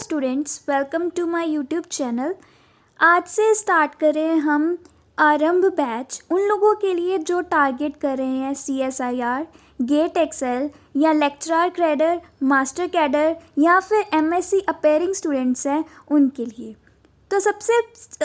Students, welcome to my YouTube channel. आज से start करें हम आरंभ बैच उन लोगों के लिए जो टारगेट कर रहे हैं CSIR, गेट एक्सेल या लेक्चरर कैडर, मास्टर कैडर या फिर MSc अपेयरिंग स्टूडेंट्स हैं उनके लिए। तो सबसे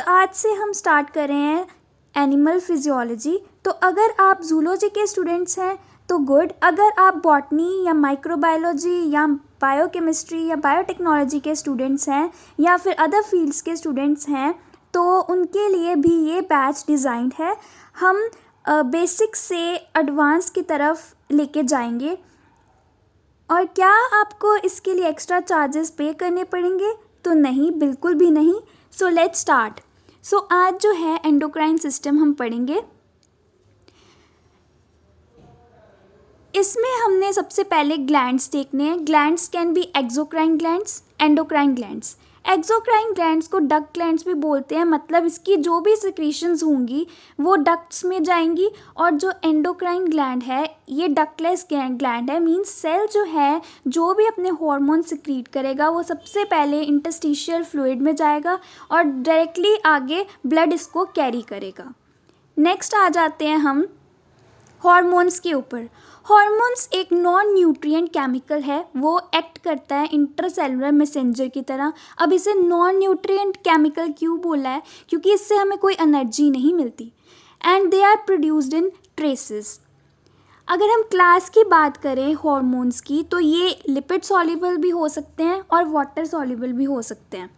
आज से हम स्टार्ट कर रहे हैं एनिमल फिजियोलॉजी। तो अगर आप जूलॉजी के स्टूडेंट्स हैं तो गुड, अगर आप बॉटनी या माइक्रोबायोलॉजी या बायोकेमिस्ट्री या बायोटेक्नोलॉजी के स्टूडेंट्स हैं या फिर अदर फील्ड्स के स्टूडेंट्स हैं तो उनके लिए भी ये बैच डिज़ाइंड है। हम बेसिक से एडवांस की तरफ लेके जाएंगे। और क्या आपको इसके लिए एक्स्ट्रा चार्जेस पे करने पड़ेंगे? तो नहीं, बिल्कुल भी नहीं। So let's start. सो आज जो है एंडोक्राइन सिस्टम हम पढ़ेंगे। इसमें हमने सबसे पहले ग्लैंड्स देखने हैं। Glands can be exocrine glands, endocrine glands. Exocrine glands को डक्ट ग्लैंड्स भी बोलते हैं, मतलब इसकी जो भी सिक्रीशंस होंगी वो डक्ट्स में जाएंगी। और जो एंडोक्राइन ग्लैंड है ये डक्टलेस ग्लैंड है, मींस सेल जो है जो भी अपने हार्मोन सिक्रीट करेगा वो सबसे पहले इंटरस्टिशियल फ्लूइड में जाएगा और डायरेक्टली आगे ब्लड इसको कैरी करेगा। नेक्स्ट आ जाते हैं हम हॉर्मोन्स के ऊपर। हॉर्मोन्स एक नॉन न्यूट्रिएंट केमिकल है, वो एक्ट करता है इंटरसेलुलर मैसेंजर की तरह। अब इसे नॉन न्यूट्रिएंट केमिकल क्यों बोला है? क्योंकि इससे हमें कोई एनर्जी नहीं मिलती। And they are produced in traces. अगर हम क्लास की बात करें हॉर्मोन्स की तो ये लिपिड सॉल्युबल भी हो सकते हैं और वाटर सॉल्युबल भी हो सकते हैं।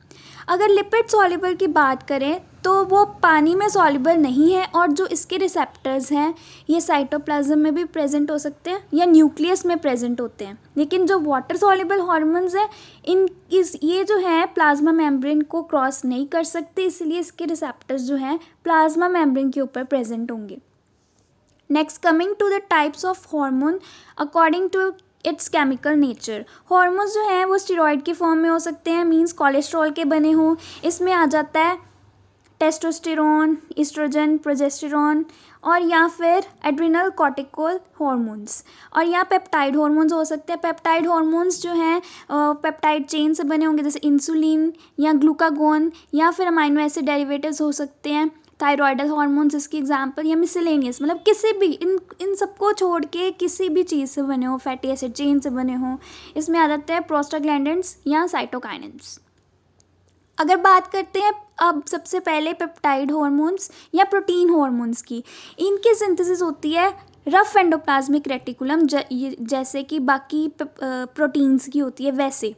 अगर लिपिड सॉल्युबल की बात करें तो वो पानी में सॉल्युबल नहीं है और जो इसके रिसेप्टर्स हैं ये साइटोप्लाज्म में भी प्रेजेंट हो सकते हैं या न्यूक्लियस में प्रेजेंट होते हैं। लेकिन जो वाटर सॉल्युबल हार्मोन्स हैं ये जो है प्लाज्मा मेम्ब्रेन को क्रॉस नहीं कर सकते, इसलिए इसके रिसेप्टर्स जो हैं प्लाज्मा मेम्ब्रेन के ऊपर प्रेजेंट होंगे। Next, coming to the types of hormone according to its chemical nature. Hormones जो हैं वो स्टेरॉइड के फॉर्म में हो सकते हैं, मींस कोलेस्ट्रॉल के बने हों। इसमें आ जाता है टेस्टोस्टेरोन, एस्ट्रोजन, प्रोजेस्टेरोन और या फिर एड्रिनल कॉर्टिकल हार्मोन्स। और या पेप्टाइड हार्मोन्स हो सकते हैं। पेप्टाइड हार्मोन्स जो हैं पेप्टाइड चेन से बने होंगे, जैसे इंसुलिन या ग्लूकागोन या फिर अमाइनो एसिड डेरिवेटिव्स हो सकते हैं। थायरॉयडल हार्मोन्स इसकी एग्जांपल, या मिसलेनियस, मतलब किसी भी इन सबको छोड़ के किसी भी चीज़ से बने हो, फैटी एसिड चेन से बने हो। इसमें आ जाते हैं प्रोस्टाग्लैंडिन्स या साइटोकाइनेंस। अगर बात करते हैं अब सबसे पहले पेप्टाइड हार्मोन्स या प्रोटीन हार्मोन्स की, इनकी सिंथेसिस होती है रफ एंडोप्लाज्मिक रेटिकुलम जैसे कि बाकी प्रोटीन्स की होती है वैसे।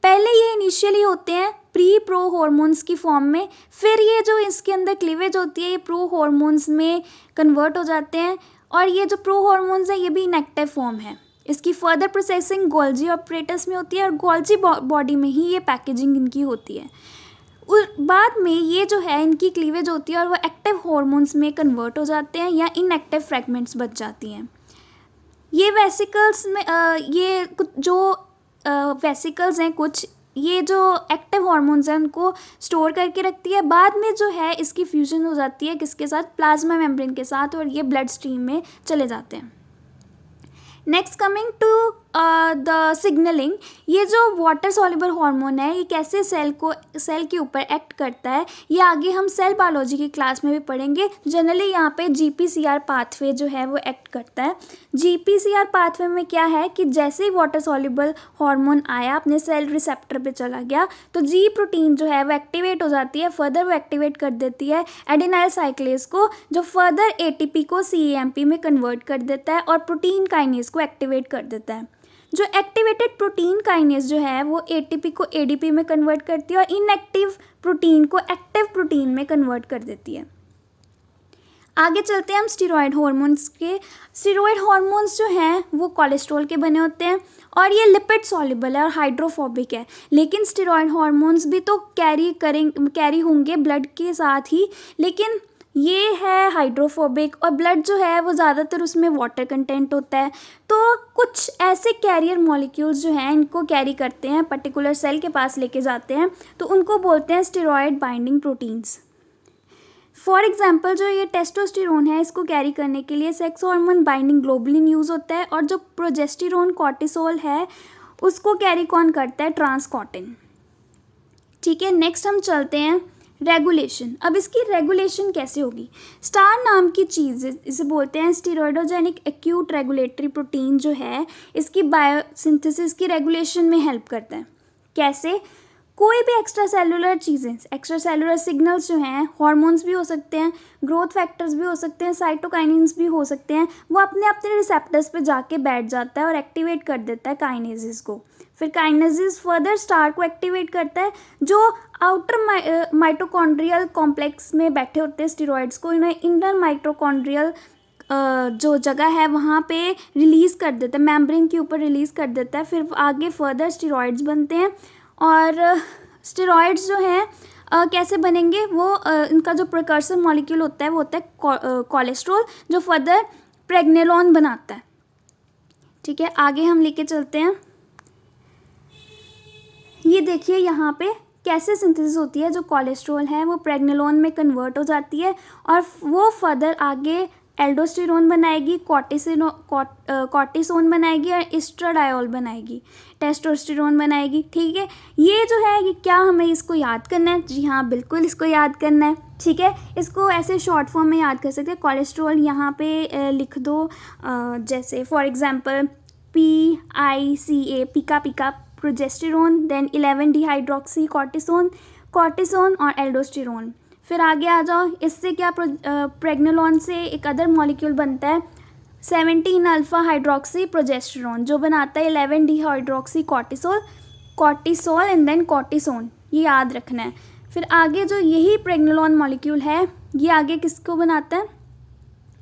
पहले ये इनिशियली होते हैं प्री प्रो हार्मोन्स की फॉर्म में, फिर ये जो इसके अंदर क्लीवेज होती है ये प्रो हार्मोन्स में कन्वर्ट हो जाते हैं। और ये जो प्रो हार्मोन्स हैं ये भी इनएक्टिव फॉर्म है। इसकी फर्दर प्रोसेसिंग गोल्जी ऑपरेटस में होती है और गोल्जी बॉडी में ही ये पैकेजिंग इनकी होती है। बाद में ये जो है इनकी क्लीवेज होती है और वो एक्टिव हार्मोन्स में कन्वर्ट हो जाते हैं या इनएक्टिव फ्रैगमेंट्स बच जाती हैं। ये वेसिकल्स में ये कुछ जो वेसिकल्स हैं कुछ, ये जो एक्टिव हार्मोन्स हैं उनको स्टोर करके रखती है। बाद में जो है इसकी फ्यूजन हो जाती है किसके साथ? प्लाज्मा मेम्ब्रेन के साथ, और ये ब्लड स्ट्रीम में चले जाते हैं। Next, coming to the signalling. ये जो वाटर सॉल्युबल हार्मोन है ये कैसे सेल के ऊपर एक्ट करता है ये आगे हम सेल बायोलॉजी की क्लास में भी पढ़ेंगे। जनरली यहाँ पे GPCR पाथवे जो है वो एक्ट करता है। GPCR पाथवे में क्या है कि जैसे ही वाटर सॉल्युबल हार्मोन आया अपने सेल रिसेप्टर पे चला गया तो G प्रोटीन जो है वो एक्टिवेट हो जाती है। फर्दर वो एक्टिवेट कर देती है एडेनाइल साइक्लेज को, जो फर्दर ATP को CAMP में कन्वर्ट कर देता है और प्रोटीन काइनेज को एक्टिवेट कर देता है। जो एक्टिवेटेड प्रोटीन काइनेज जो है वो ATP को ADP में कन्वर्ट करती है और इनएक्टिव प्रोटीन को एक्टिव प्रोटीन में कन्वर्ट कर देती है। आगे चलते हैं हम स्टेरॉइड हार्मोन्स के। स्टेरॉइड हार्मोन्स जो हैं वो कोलेस्ट्रॉल के बने होते हैं और ये लिपिड सॉल्युबल है और हाइड्रोफोबिक है। लेकिन स्टेरॉइड हार्मोन्स भी तो कैरी होंगे ब्लड के साथ ही, लेकिन ये है हाइड्रोफोबिक और ब्लड जो है वो ज़्यादातर उसमें वाटर कंटेंट होता है। तो कुछ ऐसे कैरियर मॉलिक्यूल्स जो हैं इनको कैरी करते हैं, पर्टिकुलर सेल के पास लेके जाते हैं, तो उनको बोलते हैं steroid binding proteins. For example जो ये टेस्टोस्टेरोन है इसको कैरी करने के लिए sex hormone binding globulin use होता है, और जो प्रोजेस्टेरोन कॉर्टिसोल है उसको कैरी कौन करता है? ट्रांसकॉटिन। ठीक है, नेक्स्ट हम चलते हैं रेगुलेशन। अब इसकी रेगुलेशन कैसे होगी? स्टार नाम की चीज़, इसे बोलते हैं स्टीरॉयडोजेनिक एक्यूट रेगुलेटरी प्रोटीन, जो है इसकी बायोसिंथेसिस की रेगुलेशन में हेल्प करता है। कैसे? कोई भी एक्स्ट्रा सेलुलर चीज़ें, एक्स्ट्रा सेलुलर सिग्नल्स जो हैं, हार्मोन्स भी हो सकते हैं, ग्रोथ फैक्टर्स भी हो सकते हैं, साइटोकाइनिन्स भी हो सकते हैं, वो अपने अपने रिसेप्टर्स पे जाके बैठ जाता है और एक्टिवेट कर देता है काइनेसिस को। फिर काइनेसिस फर्दर स्टार को एक्टिवेट करता है, जो आउटर माइटोकॉन्ड्रियल कॉम्प्लेक्स में बैठे होते हैं स्टीरॉयड्स को, इन्हें इंटर माइटोकॉन्ड्रियल जो जगह है वहाँ पे रिलीज़ कर देता है, मेम्ब्रेन के ऊपर रिलीज़ कर देता है। फिर आगे फर्दर स्टीरॉयड्स बनते हैं, और स्टेरॉइड्स जो हैं कैसे बनेंगे? वो इनका जो प्रिकर्सर मॉलिक्यूल होता है वो होता है कोलेस्ट्रॉल, जो फर्दर प्रेग्नेलॉन बनाता है। ठीक है, आगे हम लेके चलते हैं। ये देखिए यहाँ पे कैसे सिंथेसिस होती है। जो कोलेस्ट्रॉल है वो प्रेग्नेलॉन में कन्वर्ट हो जाती है, और वो फर्दर आगे एल्डोस्टेरोन बनाएगी, कॉर्टिसोन बनाएगी, और एस्ट्राडायोल बनाएगी, टेस्टोस्टेरोन बनाएगी। ठीक है, ये जो है, ये क्या हमें इसको याद करना है? जी हाँ, बिल्कुल इसको याद करना है। ठीक है, इसको ऐसे शॉर्ट फॉर्म में याद कर सकते हैं। कोलेस्ट्रॉल यहाँ पे लिख दो, जैसे for example PICA, pica progesterone, then 11 dihydroxy cortisone और एल्डोस्टेरोन। फिर आगे आ जाओ, इससे क्या प्रेग्नेलॉन से एक अदर मॉलिक्यूल बनता है 17 अल्फा हाइड्रोक्सी प्रोजेस्टेरोन, जो बनाता है 11 dehydroxy cortisol and then cortisone. ये याद रखना है। फिर आगे जो यही प्रेग्नेलॉन मॉलिक्यूल है, ये आगे किसको बनाता है?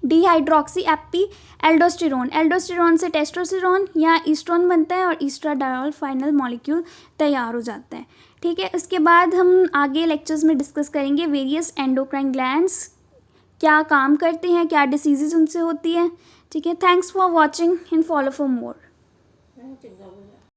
डिहाइड्रोक्सी एपी एल्डोस्टेरोन से टेस्टोस्टेरोन या ईस्ट्रोन बनता है, और ईस्ट्राडायोल फाइनल मॉलिक्यूल तैयार हो जाता है। ठीक है, इसके बाद हम आगे लेक्चर्स में डिस्कस करेंगे वेरियस एंडोक्राइन ग्लैंड्स क्या काम करते हैं, क्या डिसीजेज उनसे होती है। ठीक है, thanks for watching and follow for more.